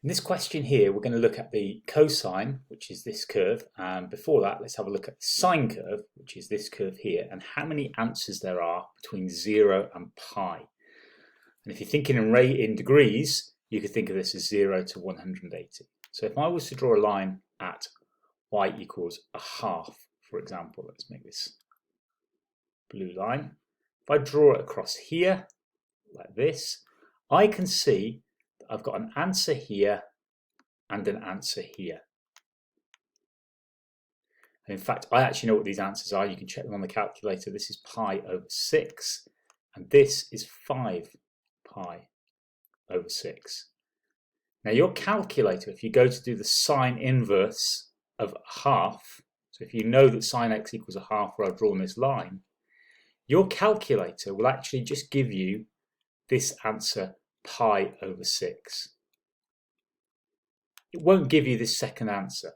In this question here, we're going to look at the cosine, which is this curve, and before that, let's have a look at the sine curve, which is this curve here, and how many answers there are between 0 and pi. And if you're thinking in degrees, you could think of this as 0 to 180. So if I was to draw a line at y equals a half, for example, let's make this blue line. If I draw it across here, like this, I can see that I've got an answer here and an answer here. And in fact, I actually know what these answers are. You can check them on the calculator. This is pi over 6, and this is 5 pi over 6. Now your calculator, if you go to do the sine inverse of a half, so if you know that sine x equals a half where I've drawn this line, your calculator will actually just give you this answer pi over 6. It won't give you this second answer,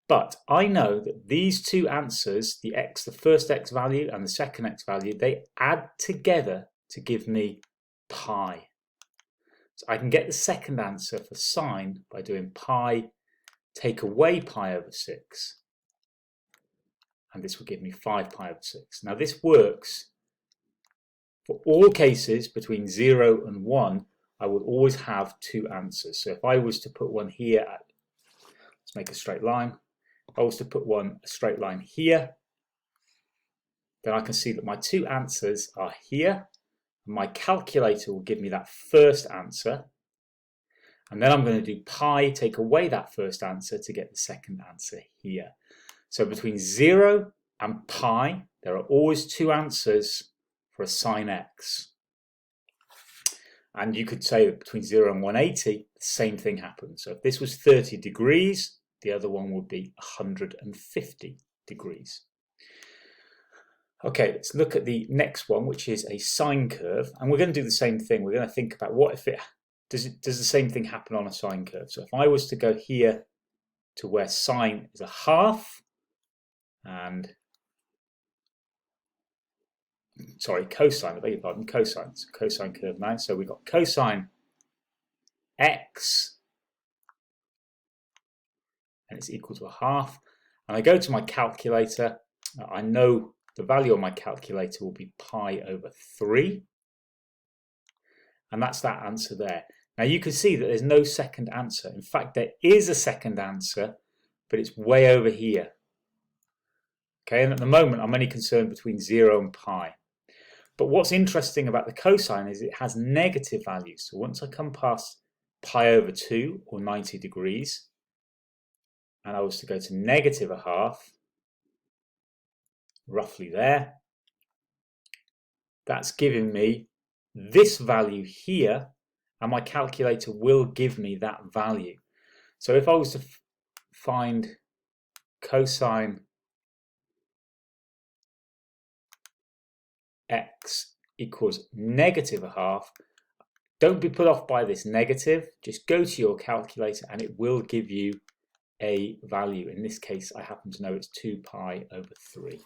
but I know that these two answers, the first x value and the second x value, they add together to give me pi. So I can get the second answer for sine by doing pi take away pi over 6, and this will give me 5 pi over 6. Now this works for all cases between 0 and 1. I will always have two answers. So if I was to put one here, let's make a straight line. If I was to put a straight line here, then I can see that my two answers are here. And my calculator will give me that first answer. And then I'm going to do pi take away that first answer to get the second answer here. So between 0 and pi, there are always two answers for a sine x. And you could say that between 0 and 180, the same thing happens. So if this was 30 degrees, the other one would be 150 degrees. Okay, let's look at the next one, which is a sine curve. And we're going to do the same thing. We're going to think about what if does the same thing happen on a sine curve. So if I was to go here to where sine is a half, and sorry, cosine, I beg your pardon, cosine. It's a cosine curve now. So we've got cosine x, and it's equal to a half. And I go to my calculator. I know the value on my calculator will be pi over 3. And that's that answer there. Now you can see that there's no second answer. In fact, there is a second answer, but it's way over here. Okay, and at the moment, I'm only concerned between 0 and pi. But what's interesting about the cosine is it has negative values. So once I come past pi over 2 or 90 degrees, and I was to go to negative a half, roughly there, that's giving me this value here, and my calculator will give me that value. So if I was to find cosine x equals negative a half, don't be put off by this negative, just go to your calculator and it will give you a value. In this case, I happen to know it's 2 pi over 3.